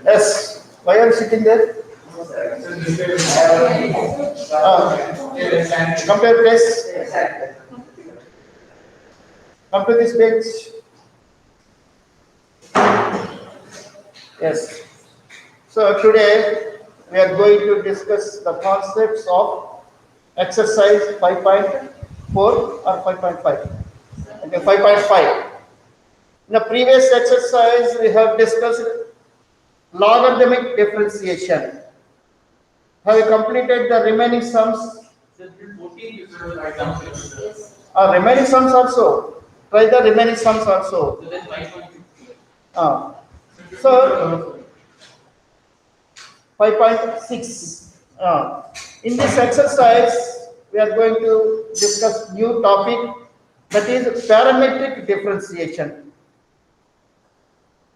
Yes. Why are you sitting there? Come to your place. Come to this bench. Yes. So today we are going to discuss the concepts of exercise 5.4 or 5.5. Okay, 5.5. In the previous exercise we have discussed logarithmic differentiation. Have you completed the remaining sums? Remaining sums also. Try the remaining sums also. So 5.6. In this exercise, we are going to discuss new topic, that is parametric differentiation.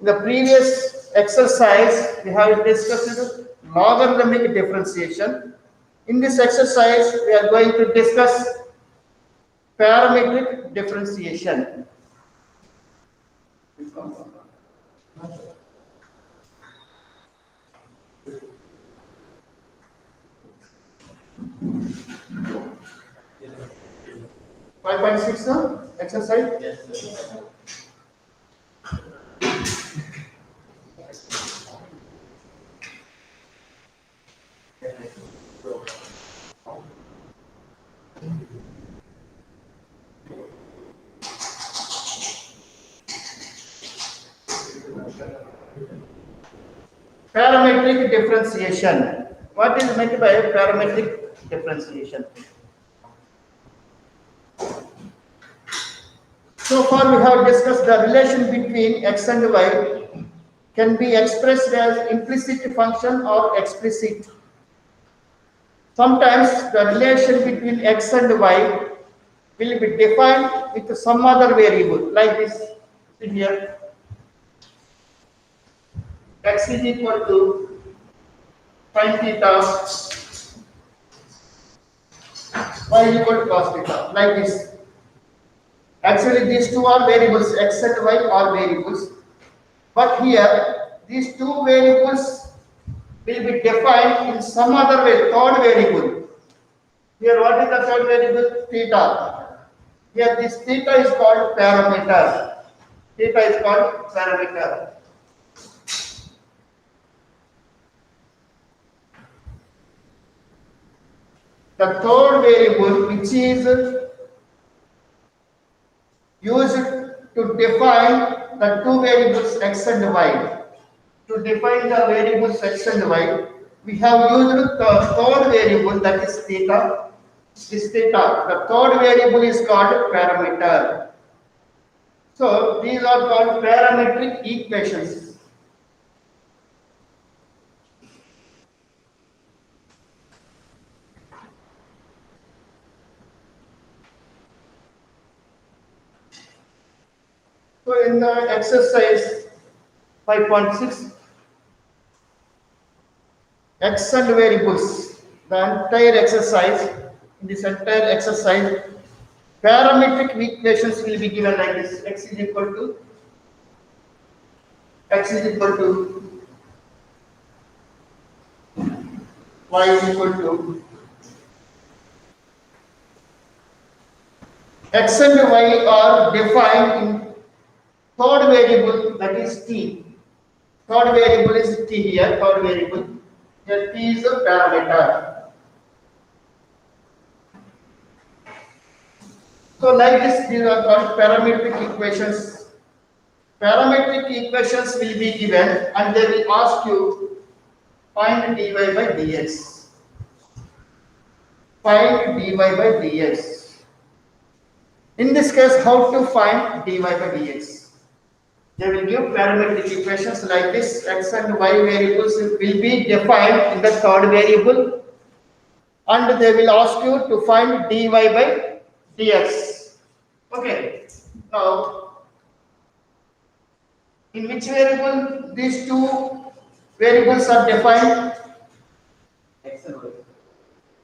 In the previous exercise, we have discussed logarithmic differentiation. In this exercise, we are going to discuss parametric differentiation. 5.6 exercise. Yes. Parametric differentiation. What is meant by parametric differentiation? So far we have discussed the relation between x and y can be expressed as implicit function or explicit. Sometimes the relation between x and y will be defined with some other variable, like this. See here, x is equal to sin theta, y is equal to cos theta, like this. Actually, these two are variables, x and y are variables. But here, these two variables will be defined in some other way, third variable. Here, what is the third variable? Theta. Here, this theta is called parameter. Theta is called parameter. The third variable, which is used to define the two variables x and y. To define the variables x and y, we have used the third variable, that is theta. This theta, the third variable is called parameter. So these are called parametric equations. So in the exercise 5.6, x and variables, the entire exercise, in this entire exercise, parametric equations will be given like this. X is equal to y is equal to x and y are defined in third variable, that is t. Third variable is t here, third variable. Here t is a parameter. So like this, these are called parametric equations. Parametric equations will be given and they will ask you find dy by dx. Find dy by dx. In this case, how to find dy by dx? They will give parametric equations like this. X and y variables will be defined in the third variable and they will ask you to find dy by dx. Okay. Now, in which variable these two variables are defined? X and y.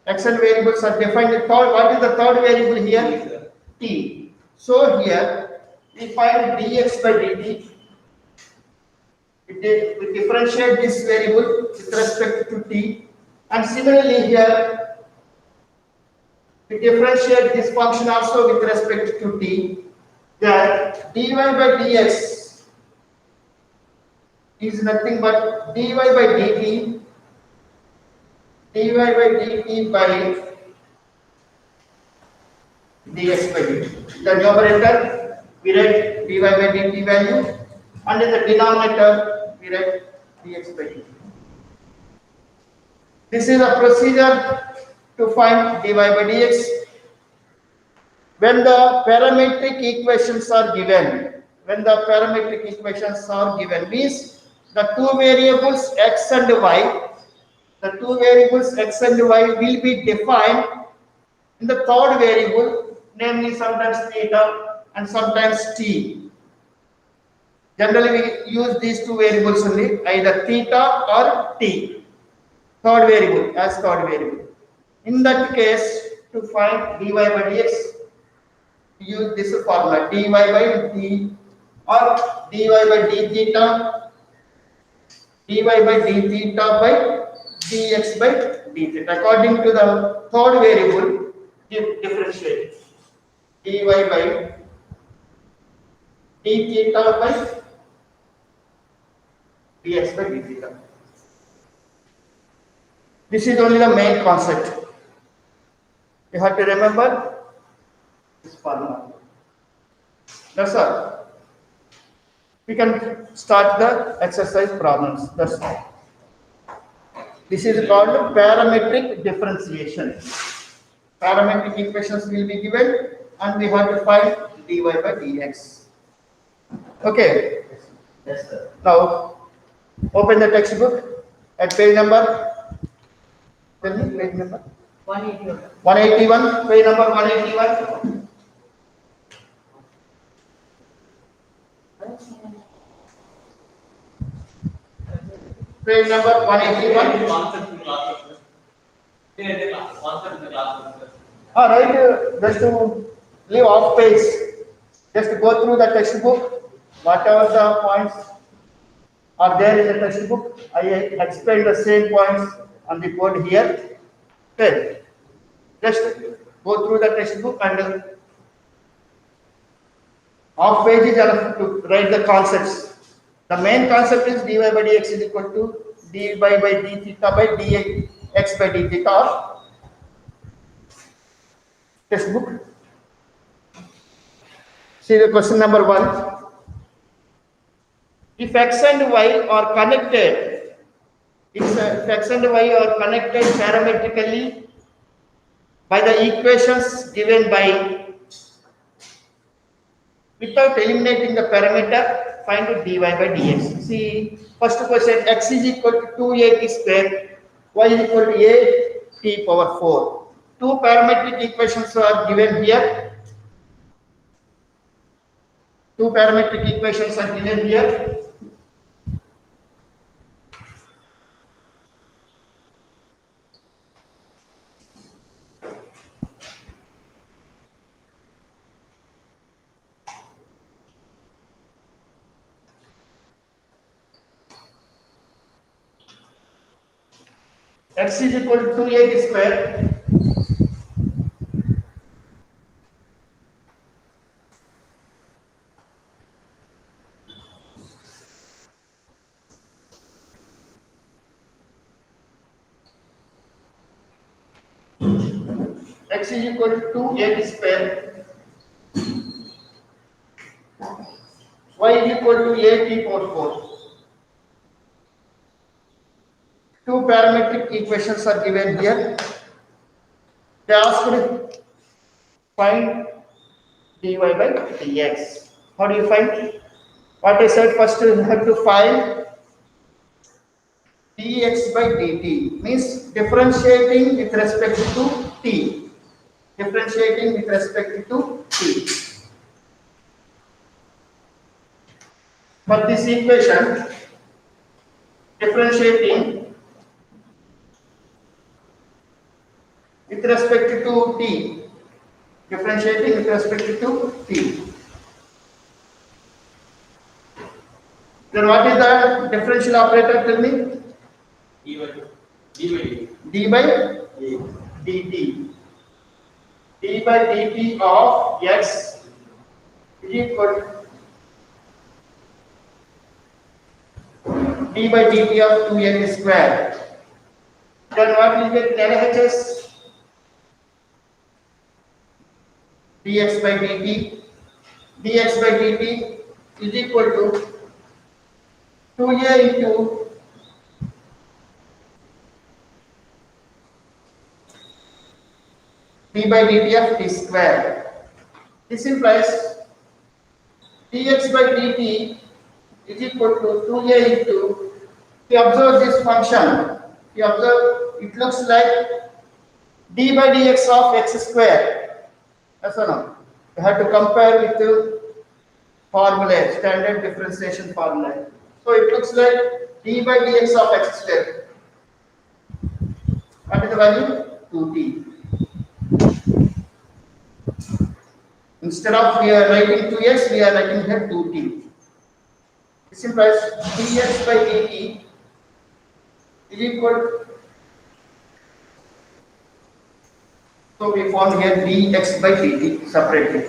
X and variables are defined. What is the third variable here? T. So here we find dx by dt. We differentiate this variable with respect to t, and similarly here we differentiate this function also with respect to t. Then dy by dx is nothing but dy by dt, dy by dt by dx by dt. The numerator we write dy by dt value, and in the denominator we write dx by dt. This is a procedure to find dy by dx when the parametric equations are given. When the parametric equations are given means the two variables x and y, will be defined in the third variable, namely sometimes theta and sometimes t. Generally we use these two variables only, either theta or t, third variable as third variable. In that case, to find dy by dx, use this formula dy by d or dy by d theta, dy by d theta by dx by d theta. According to the third variable, differentiate dy by d theta by dx by d theta. This is only the main concept. You have to remember this formula. That's all. We can start the exercise problems. That's all. This is called parametric differentiation. Parametric equations will be given and we have to find dy by dx. Okay. Yes, sir. Now, open the textbook at page number. Tell me, page number. 181. 181, page number 181. Page number 181. Alright, just to leave off page, just to go through the textbook, whatever the points are there in the textbook. I explained the same points on the board here. Okay, just go through the textbook and off page is enough to write the concepts. The main concept is dy by dx is equal to dy by d theta by dx by d theta of textbook. See the question number 1. If x and y are connected, if x and y are connected parametrically by the equations given by, without eliminating the parameter, find dy by dx. See, first question, x is equal to 2at square, y is equal to a t power 4. Two parametric equations are given here. Two parametric equations are given here. X is equal to 2a square. X is equal to 2a square. Y is equal to a t power 4. Two parametric equations are given here. They ask to find dy by dx. How do you find? What I said, first you have to find dx by dt, means differentiating with respect to t. Differentiating with respect to t. For this equation, differentiating with respect to t. Differentiating with respect to t. Then what is the differential operator? Tell me. D by D. D by dt. D by dt of x is equal to d by dt of 2n square. Then what will get LHS? Dx by dt. Dx by dt is equal to 2a into d by dt of t square. This implies dx by dt is equal to 2a into, if you observe this function, if you observe, it looks like d by dx of x square. Yes or no? You have to compare with the formula, standard differentiation formula. So it looks like d by dx of x square. What is the value? 2t. Instead of we are writing 2x, we are writing here 2t. This implies dx by dt is equal, so we found here dx by dt separately.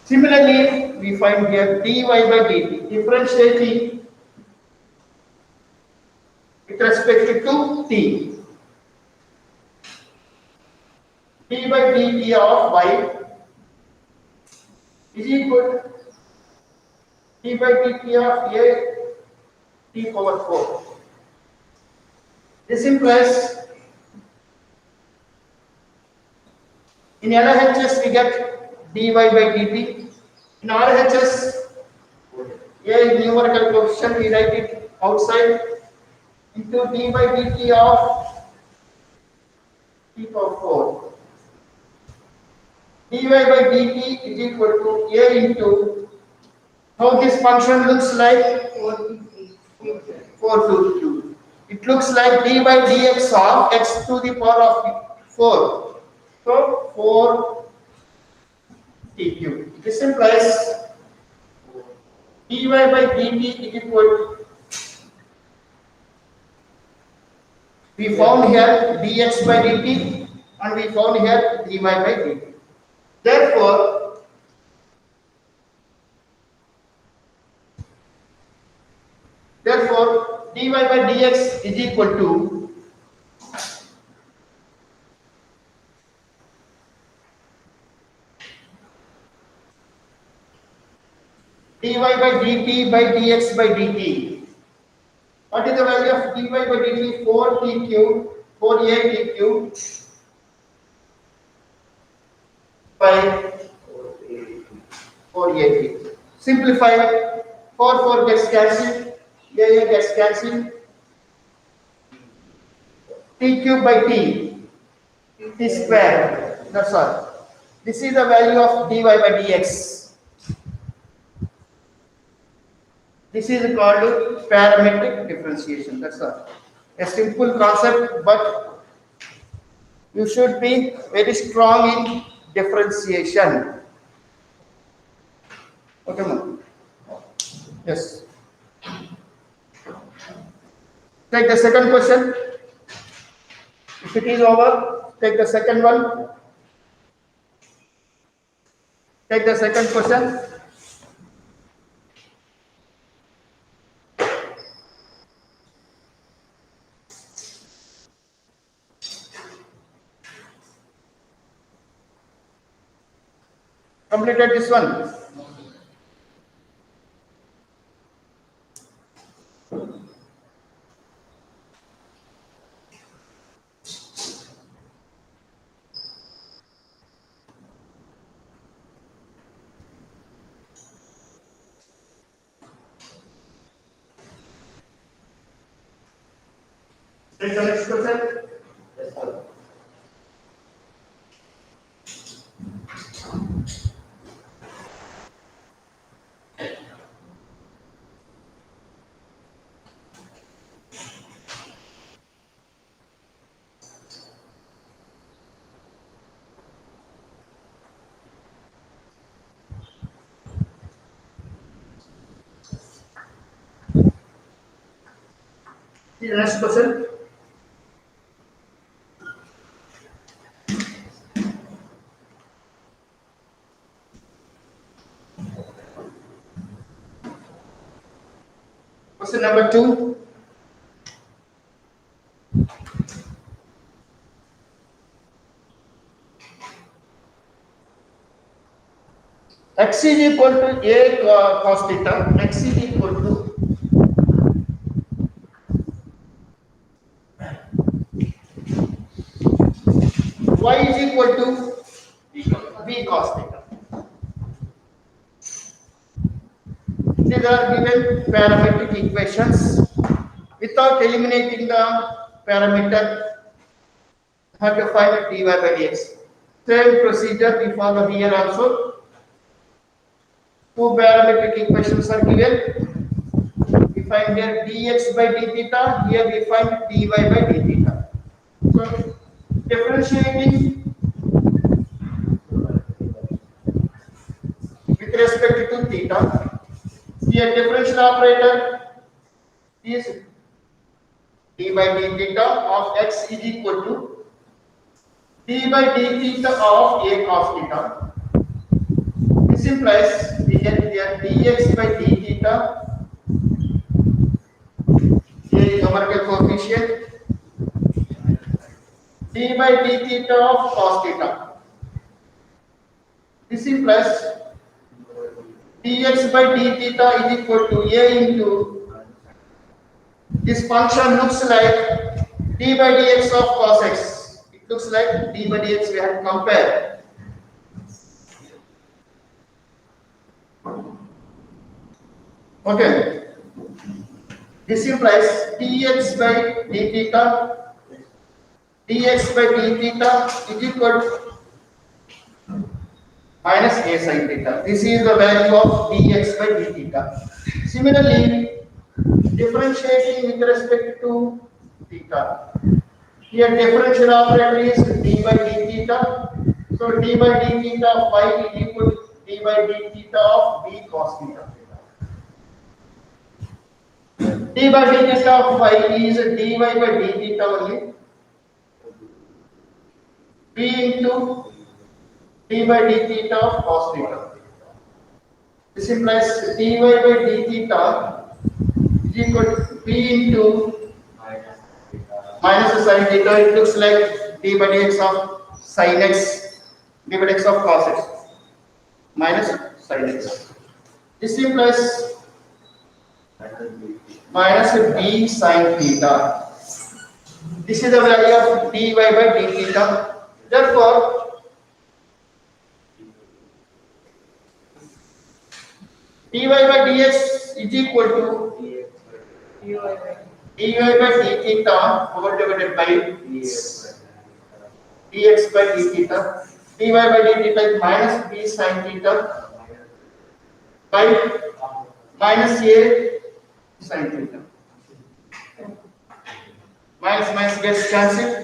Similarly, we find here dy by dt, differentiating with respect to t. D by dt of y is equal to d by dt of a t power 4. This implies in LHS we get dy by dt. In RHS, a is numerical coefficient, we write it outside into d by dt of t power 4. dy by dt is equal to a into, how this function looks like? 4 to 2. It looks like d by dx of x to the power of 4. So 4 t cube. This implies dy by dt is equal to, we found here dx by dt and we found here dy by dt. Therefore, dy by dx is equal to dy by dt by dx by dt. What is the value of dy by dt? 4t cube, 4a cube by 4a. Simplify, 4 gets cancelled, a gets cancelled, t cube by t square. That's all. This is the value of dy by dx. This is called parametric differentiation. That's all. A simple concept, but you should be very strong in differentiation. Okay, ma'am. Yes. Take the second question. If it is over, take the second one. Take the second question. Completed this one. Take the next question. Yes, sir. See the next question. Question number 2. X is equal to a cos theta. X is equal to y is equal to b cos theta. These are given parametric equations. Without eliminating the parameter, have to find dy by dx. Same procedure we follow here also. Two parametric equations are given. We find here dx by d theta. Here we find dy by d theta. So differentiating with respect to theta. Here differential operator is d by d theta of x is equal to d by d theta of a cos theta. This implies we get here dx by d theta, a is numerical coefficient, d by d theta of cos theta. This implies dx by d theta is equal to a into, this function looks like d by dx of cos x. It looks like d by dx we have to compare. Okay. This implies dx by d theta, dx by d theta is equal to minus a sin theta. This is the value of dx by d theta. Similarly, differentiating with respect to theta. Here differential operator is d by d theta. So d by d theta of y is equal to d by d theta of b cos theta. D by d theta of y is dy by d theta only. B into d by d theta of cos theta. This implies dy by d theta is equal to b into minus the sin theta. It looks like d by dx of sin x, d by dx of cos x minus sin x. This implies minus b sin theta. This is the value of dy by d theta. Therefore, dy by dx is equal to dy by d theta over divided by dx by d theta. Dy by d theta is minus b sin theta by minus a sin theta. Minus gets cancelled.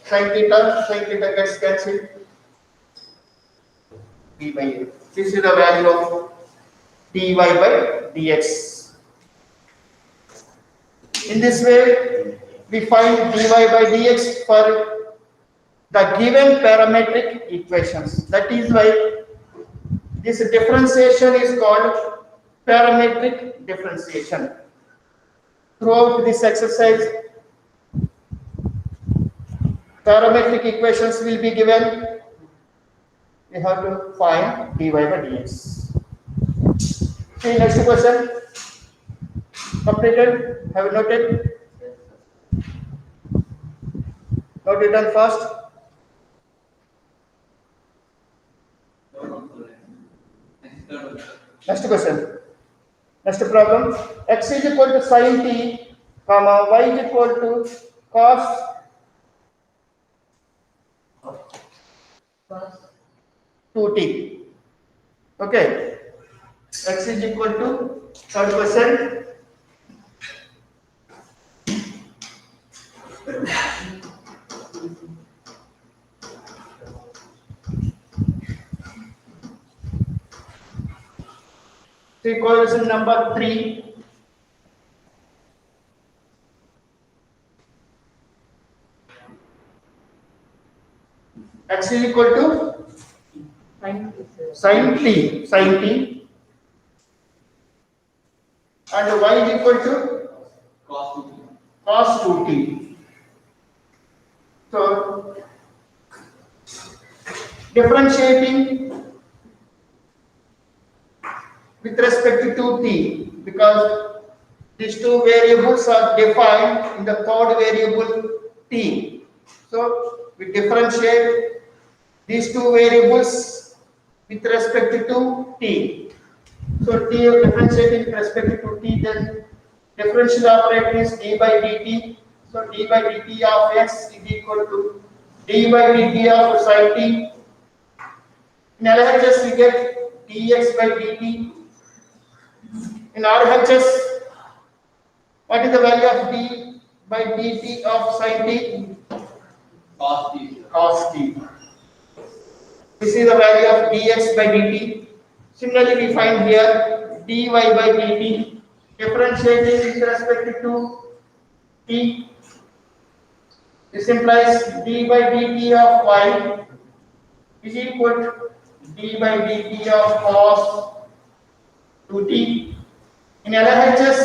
Sin theta gets cancelled. B by a. This is the value of dy by dx. In this way, we find dy by dx for the given parametric equations. That is why this differentiation is called parametric differentiation. Throughout this exercise, parametric equations will be given. We have to find dy by dx. See, next question. Completed? Have you noted? Note it down fast. Next question. Next problem. X is equal to sin t, comma, y is equal to cos 2t. Okay. X is equal to, third question. See, question number 3. x is equal to sin t, and y is equal to Cos 2t. cos 2t. So differentiating with respect to t, because these two variables are defined in the third variable t. So we differentiate these two variables with respect to t. So t differentiating with respect to t, then differential operator is d by dt. So d by dt of x is equal to d by dt of sin t. In LHS we get dx by dt. In RHS, what is the value of d by dt of sin t? Cos t. Cos t. This is the value of dx by dt. Similarly, we find here dy by dt. Differentiating with respect to t. This implies d by dt of y is equal to d by dt of cos 2t. In LHS,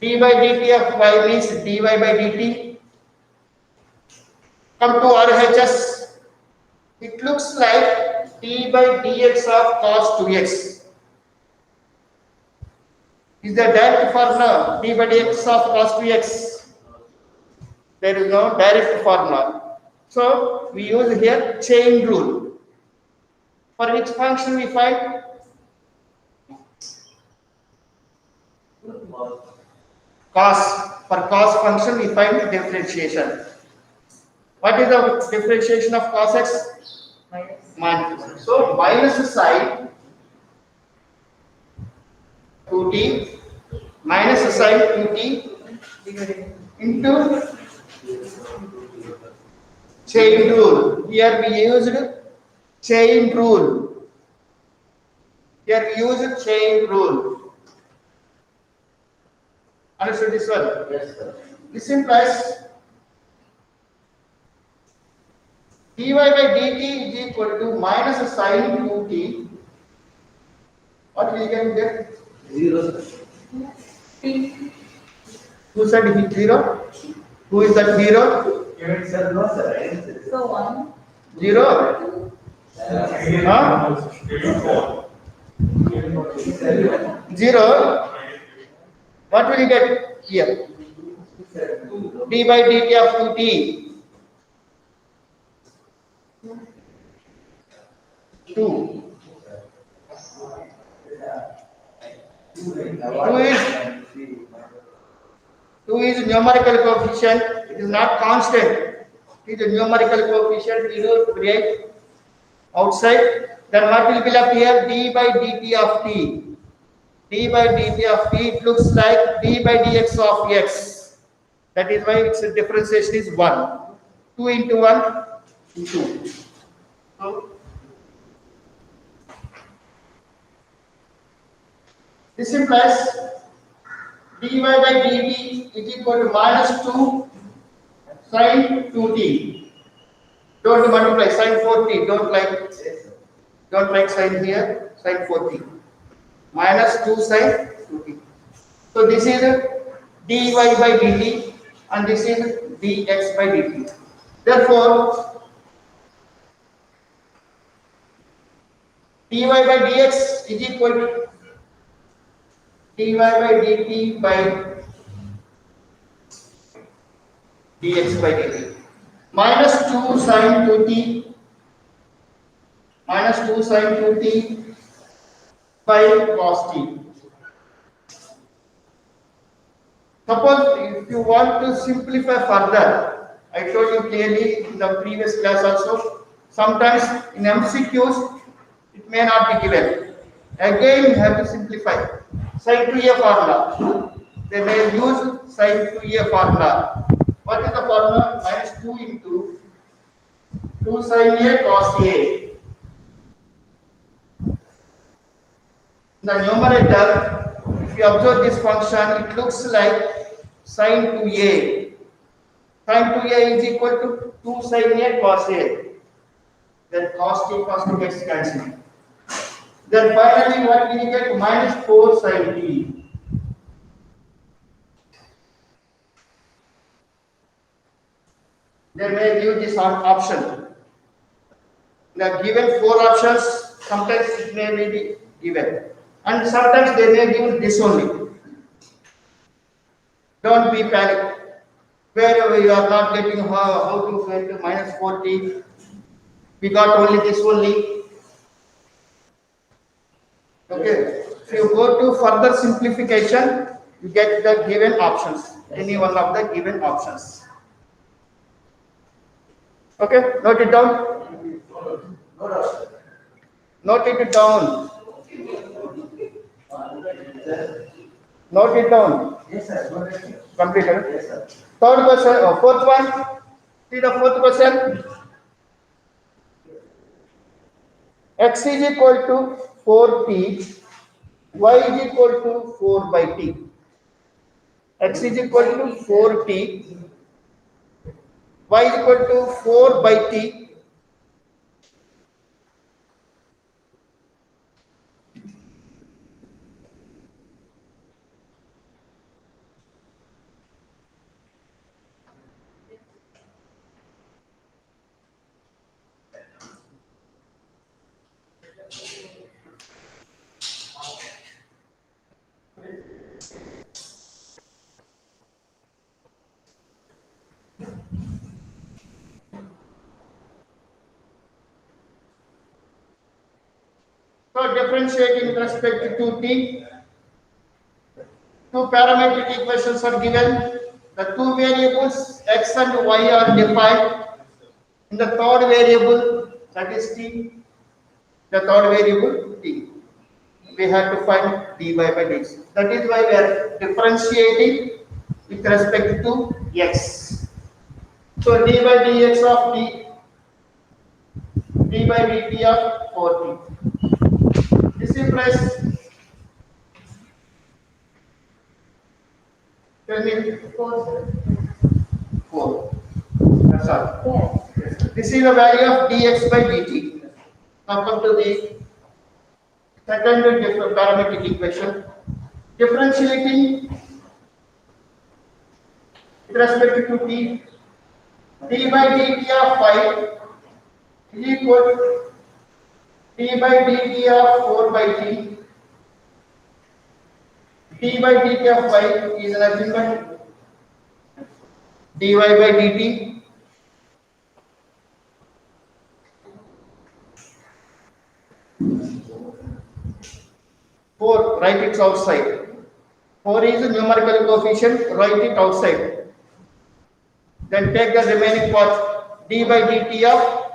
d by dt of y means dy by dt. Come to RHS, it looks like d by dx of cos 2x. Is there direct formula d by dx of cos 2x? There is no direct formula. So we use here chain rule. For which function we find cos. For cos function we find differentiation. What is the differentiation of cos x? Minus. So minus sine 2t minus sine 2t into chain rule. Here we used chain rule. Here we used chain rule. Understood this one? Yes, sir. This implies dy by dt is equal to minus sine 2t. What we can get? 0, sir. Who said 0? Who is that 0? Even sir, no, sir. I didn't say. So 1, 0? Huh? 0? What will you get here? d by dt of 2t. 2. 2 is numerical coefficient. It is not constant. It is a numerical coefficient. We will create outside. Then what will be left here? d by dt of t. d by dt of t, it looks like d by dx of x. That is why its differentiation is 1. 2 into 1 into 2. So this implies dy by dt is equal to minus 2 sin 2t. Don't multiply sin 4t. Don't like sin here. Sin 4t. Minus 2 sin 2t. So this is dy by dt and this is dx by dt. Therefore, dy by dx is equal to dy by dt by dx by dt. Minus 2 sin 2t. Minus 2 sin 2t by cos t. Suppose if you want to simplify further, I told you clearly in the previous class also, sometimes in MCQs it may not be given. Again you have to simplify. Sin 2a formula. They may use sin 2a formula. What is the formula? Minus 2 into 2 sin a cos a. In the numerator, if you observe this function, it looks like sin 2a. Sin 2a is equal to 2 sin a cos a. Then cos t gets cancelled. Then finally what we get? Minus 4 sin t. They may give this option. The given 4 options, sometimes it may be given. And sometimes they may give this only. Don't be panic. Wherever you are not getting how to get to minus 40, we got only this only. Okay. If you go to further simplification, you get the given options. Any one of the given options. Okay, note it down. Note it down. Note it down. Yes, sir. Completed. Yes, sir. Third question, fourth one. See the fourth question. X is equal to 4t, y is equal to 4 by t. X is equal to 4t, y is equal to 4 by t. So differentiating with respect to t, two parametric equations are given. The two variables x and y are defined. In the third variable, that is t, the third variable t. We have to find dy by dx. That is why we are differentiating with respect to x. So d by dx of t, d by dt of 4t. This implies, tell me, 4. That's all. This is the value of dx by dt. Now come to the second parametric equation. Differentiating with respect to t, d by dt of 5 is equal to d by dt of 4 by t. d by dt of 5 is nothing but dy by dt. 4, write it outside. 4 is a numerical coefficient, write it outside. Then take the remaining part, d by dt of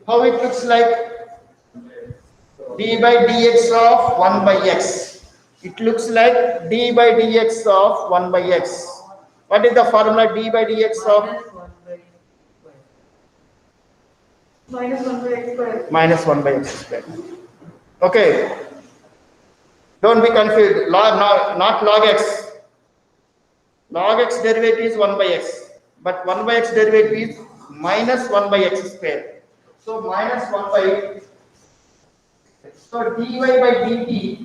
how it looks like d by dx of 1 by x. It looks like d by dx of 1 by x. What is the formula d by dx of? Minus 1 by x square. Minus 1 by x square. Okay. Don't be confused. Not log x. Log x derivative is 1 by x. But 1 by x derivative is minus 1 by x square. So minus 1 by. So dy by dt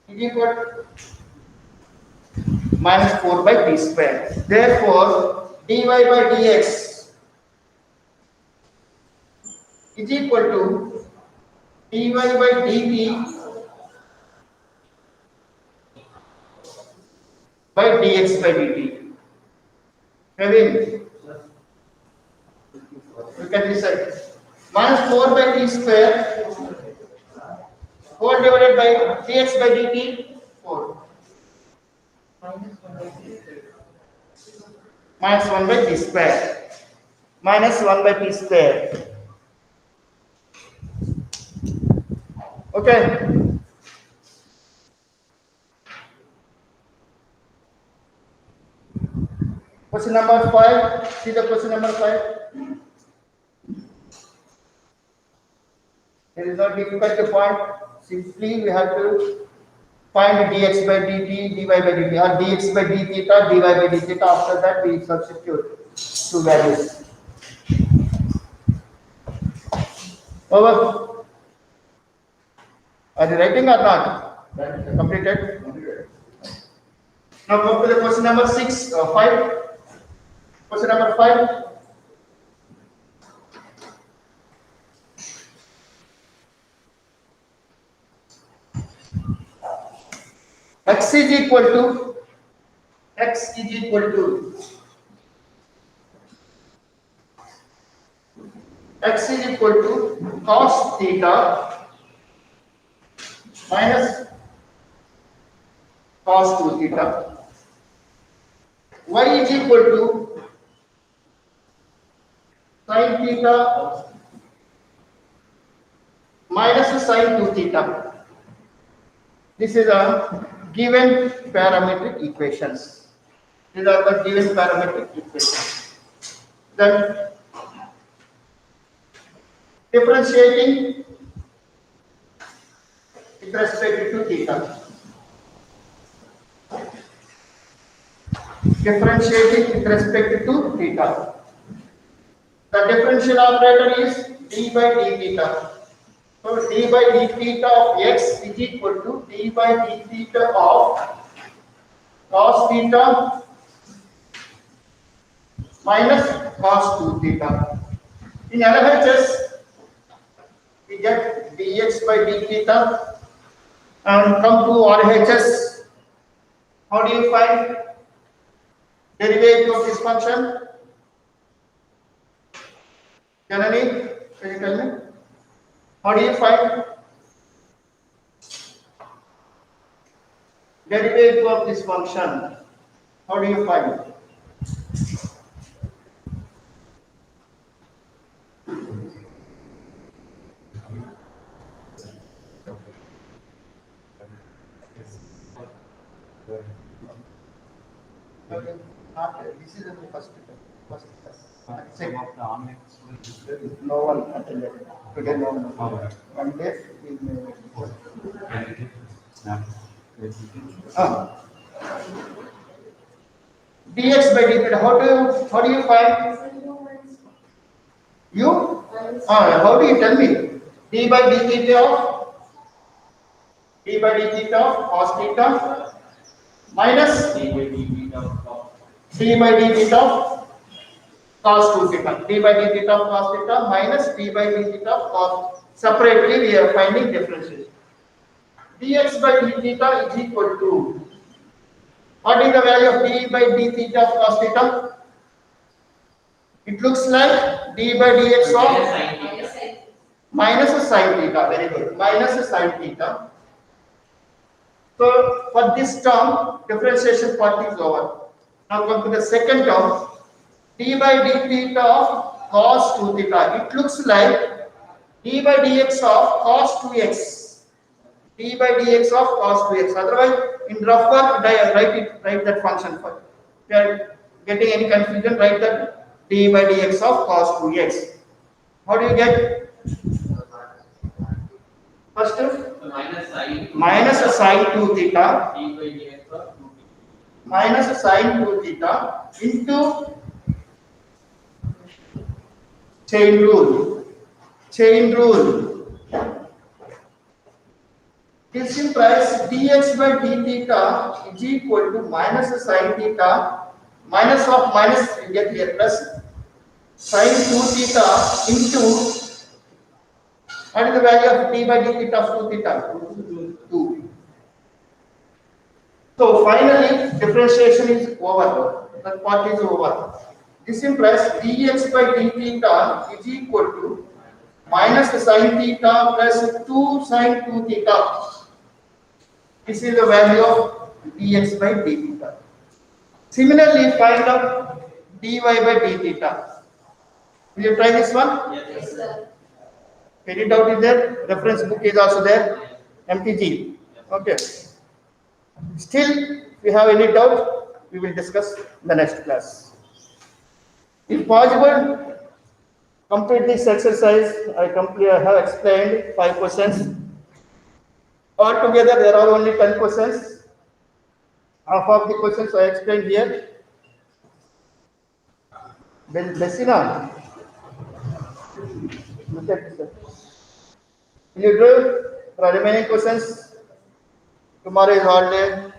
is equal to minus 4 by t square. Therefore, dy by dx is equal to dy by dt by dx by dt. Kevin, you can decide. Minus 4 by t square, 4 divided by dx by dt, 4. Minus 1 by t square. Minus 1 by t square. Okay. Question number 5. See the question number 5. There is no difficult point. Simply we have to find dx by dt, dy by dt, or dx by d theta, dy by d theta. After that, we substitute two values. Over. Are you writing or not? Completed. Now go to the question number 5. Question number 5. X is equal to x is equal to x is equal to cos theta minus cos 2 theta. Y is equal to sin theta minus sin 2 theta. This is a given parametric equations. These are the given parametric equations. Then differentiating with respect to theta. Differentiating with respect to theta. The differential operator is d by d theta. So d by d theta of x is equal to d by d theta of cos theta minus cos 2 theta. In LHS, we get dx by d theta, and come to RHS. How do you find derivative of this function? Janani, can you tell me? How do you find derivative of this function? How do you find? Okay. This is the first step. Second. No one attended. Today no one. One day we may. Dx by d theta. How do you find? You? How do you tell me? D by d theta of cos theta minus D by d theta of cos. d by d theta of cos 2 theta. D by d theta of cos theta minus d by d theta of cos. Separately we are finding differences. Dx by d theta is equal to, what is the value of d by d theta of cos theta? It looks like d by dx of minus a sin theta. Very good. Minus a sin theta. So for this term, differentiation part is over. Now come to the second term, d by d theta of cos 2 theta. It looks like d by dx of cos 2x. D by dx of cos 2x. Otherwise, in rough work, write that function for. If you are getting any confusion, write that d by dx of cos 2x. How do you get? First, So minus a sin 2 theta d by dx of 2 theta. minus a sin 2 theta into chain rule. Chain rule. This implies dx by d theta is equal to minus a sin theta minus of minus, you get here, plus sin 2 theta into, what is the value of d by d theta of 2 theta? 2. So finally differentiation is over. That part is over. This implies dx by d theta is equal to minus sin theta plus 2 sin 2 theta. This is the value of dx by d theta. Similarly, find out dy by d theta. Will you try this one? Yes, sir. Any doubt is there? Reference book is also there. MTG. Okay. Still, if you have any doubt, we will discuss in the next class. If possible, Complete this exercise. I have explained 5 questions. Altogether, there are only 10 questions. Half of the questions I explained here. Bessina, look at this. Will you do the remaining questions? Tomorrow is holiday.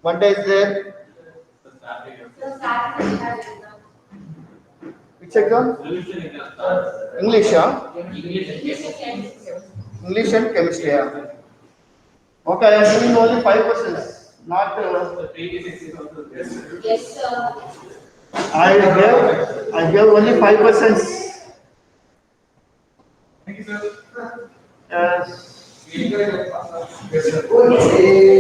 Monday is there. The Saturday. The Saturday has exam. Which exam? Solution exam. English, huh? English and English chemistry. and chemistry. English and chemistry. Yeah. Okay, I am giving only 5 questions. Not. The previous exercise also there. Yes, sir. I gave only 5 questions. Thank you, sir. Yes. We encourage our Okay.